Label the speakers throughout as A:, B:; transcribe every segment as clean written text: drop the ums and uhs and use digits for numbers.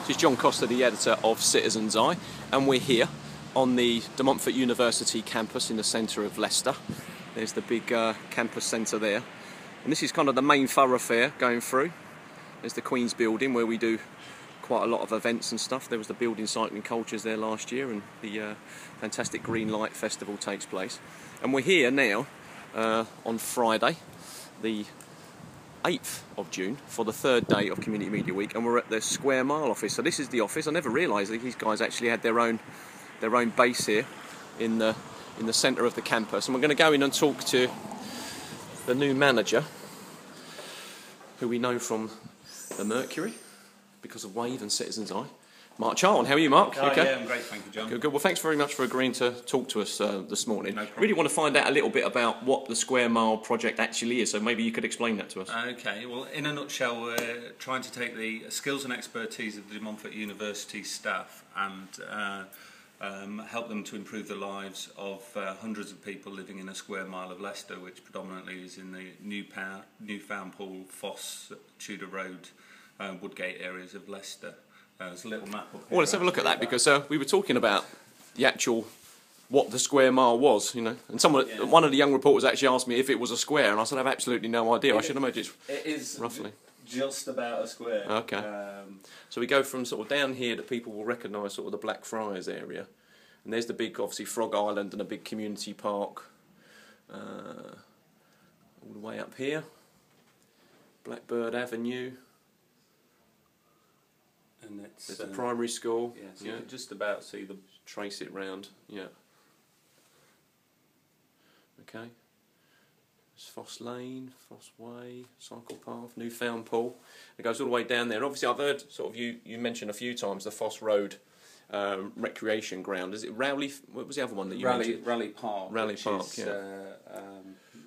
A: This is John Costa, the editor of Citizen's Eye, and we're here on the De Montfort University campus in the centre of Leicester. There's the big campus centre there, and this is kind of the main thoroughfare going through. There's the Queen's Building where we do quite a lot of events and stuff. There was the Building Cycling Cultures there last year, and the fantastic Green Light Festival takes place. And we're here now on Friday, the 8th of June, for the third day of Community Media Week, and we're at the Square Mile office. So this is the office. I never realised that these guys actually had their own base here in the centre of the campus. And we're going to go in and talk to the new manager, who we know from the Mercury because of Wave and Citizen's Eye, Mark Charlton. How are you, Mark?
B: Oh,
A: okay?
B: Yeah, I'm great, thank you, John.
A: Good. Well, thanks very much for agreeing to talk to us this morning.
B: No problem.
A: Really want to find out a little bit about what the Square Mile project actually is, so maybe you could explain that to us.
B: Okay, well, in a nutshell, we're trying to take the skills and expertise of the De Montfort University staff and help them to improve the lives of hundreds of people living in a square mile of Leicester, which predominantly is in the Newfoundpool, Foss, Tudor Road, Woodgate areas of Leicester. There's a little map up here.
A: Well, let's have a look at that, because we were talking about the actual what the Square Mile was, you know, and one of the young reporters actually asked me if it was a square, and I said I have absolutely no idea. I should imagine
B: it is
A: roughly
B: just about a square.
A: Okay. So we go from sort of down here that people will recognise sort of the Blackfriars area, and there's the big, obviously, Frog Island and a big community park. All the way up here, Blackbird Avenue.
B: And
A: there's the primary school.
B: Yeah, so you can just about see the...
A: Trace it round, yeah. Okay. There's Foss Lane, Foss Way, Cycle Path, Newfoundpool. It goes all the way down there. And obviously, I've heard sort of you mentioned a few times the Foss Road recreation ground. Is it Rowley? What was the other one that you mentioned?
B: Rowley Park.
A: Rowley Park,
B: is,
A: yeah.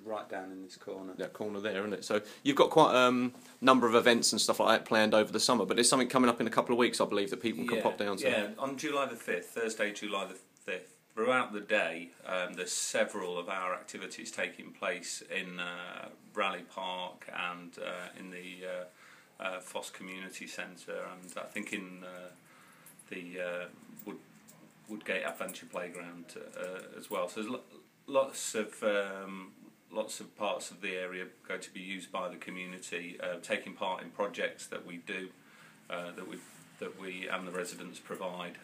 B: Right down in this corner.
A: That corner there, isn't it? So you've got quite a number of events and stuff like that planned over the summer, but there's something coming up in a couple of weeks, I believe, that people can pop down to.
B: Yeah, on July the 5th, Thursday, July the 5th, throughout the day, there's several of our activities taking place in Raleigh Park and in the Foss Community Centre, and I think in the Woodgate Adventure Playground as well. So there's lots of parts of the area going to be used by the community, taking part in projects that we do, that we and the residents provide,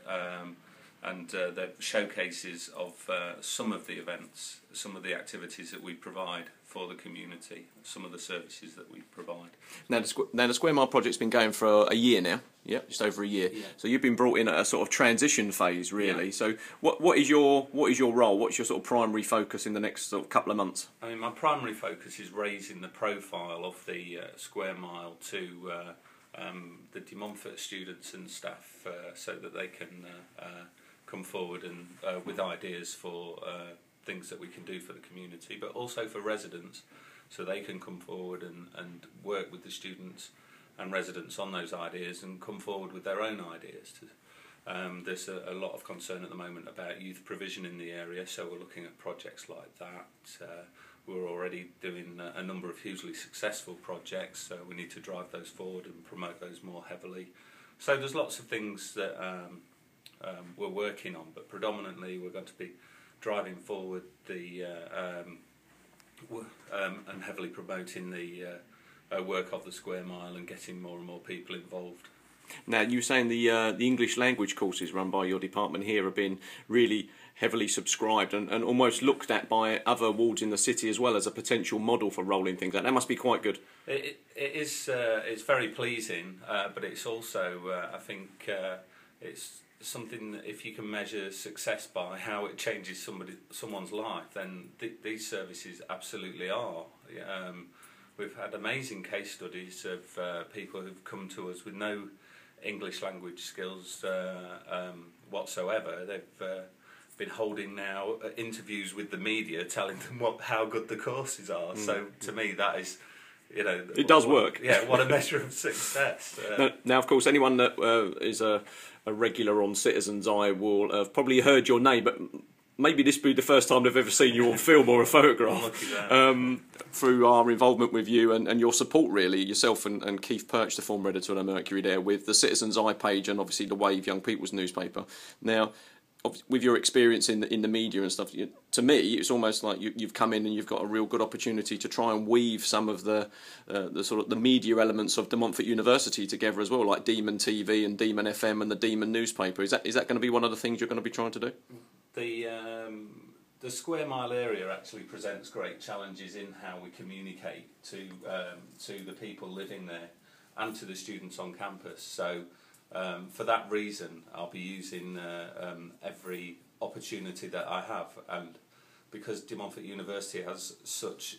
B: and the showcases of some of the events, some of the activities that we provide for the community, some of the services that we provide.
A: Now the Square Mile project's been going for a year now. Yeah, just over a year.
B: Yeah.
A: So you've been brought in at a sort of transition phase, really.
B: Yeah.
A: So what is your role? What's your sort of primary focus in the next sort of couple of months?
B: I mean, my primary focus is raising the profile of the Square Mile to the De Montfort students and staff, so that they can come forward and with ideas for things that we can do for the community, but also for residents, so they can come forward and work with the students and residents on those ideas and come forward with their own ideas. There's a lot of concern at the moment about youth provision in the area, so we're looking at projects like that. We're already doing a number of hugely successful projects, so we need to drive those forward and promote those more heavily. So there's lots of things that we're working on, but predominantly we're going to be driving forward the and heavily promoting the work of the Square Mile and getting more and more people involved.
A: Now, you were saying the English language courses run by your department here have been really heavily subscribed and almost looked at by other wards in the city as well as a potential model for rolling things out. That must be quite good.
B: It is. It's very pleasing, but it's also, I think, it's something that if you can measure success by how it changes someone's life, then these services absolutely are. We've had amazing case studies of people who've come to us with no English language skills whatsoever. They've been holding now interviews with the media, telling them how good the courses are. So to me, that is, you know,
A: it does work.
B: Yeah, what a measure of success.
A: Now, of course, anyone that is a regular on Citizen's Eye will have probably heard your name, but maybe this be the first time they've ever seen you on film or a photograph.
B: Lucky that.
A: Through our involvement with you and your support, really, yourself and Keith Perch, the former editor of the Mercury, there with the Citizen's Eye page and obviously the Wave Young People's newspaper. Now, with your experience in the media and stuff, to me, it's almost like you've come in and you've got a real good opportunity to try and weave some of the sort of the media elements of De Montfort University together as well, like Demon TV and Demon FM and the Demon newspaper. Is that going to be one of the things you're going to be trying to do?
B: The Square Mile area actually presents great challenges in how we communicate to the people living there and to the students on campus. So for that reason, I'll be using every opportunity that I have, and because De Montfort University has such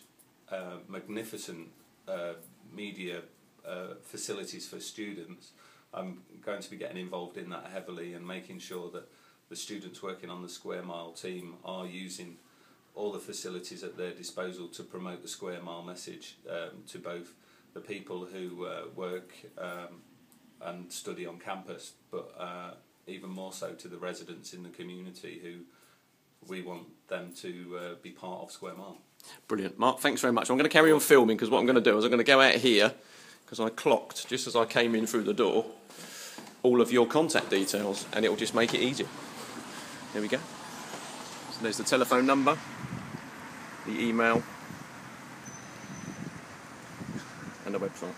B: magnificent media facilities for students, I'm going to be getting involved in that heavily and making sure that the students working on the Square Mile team are using all the facilities at their disposal to promote the Square Mile message to both the people who work and study on campus, but even more so to the residents in the community who we want them to be part of Square Mile.
A: Brilliant. Mark, thanks very much. I'm going to carry on filming because what I'm going to do is I'm going to go out here because I clocked, just as I came in through the door, all of your contact details, and it will just make it easier. There we go. So there's the telephone number, the email, and the website.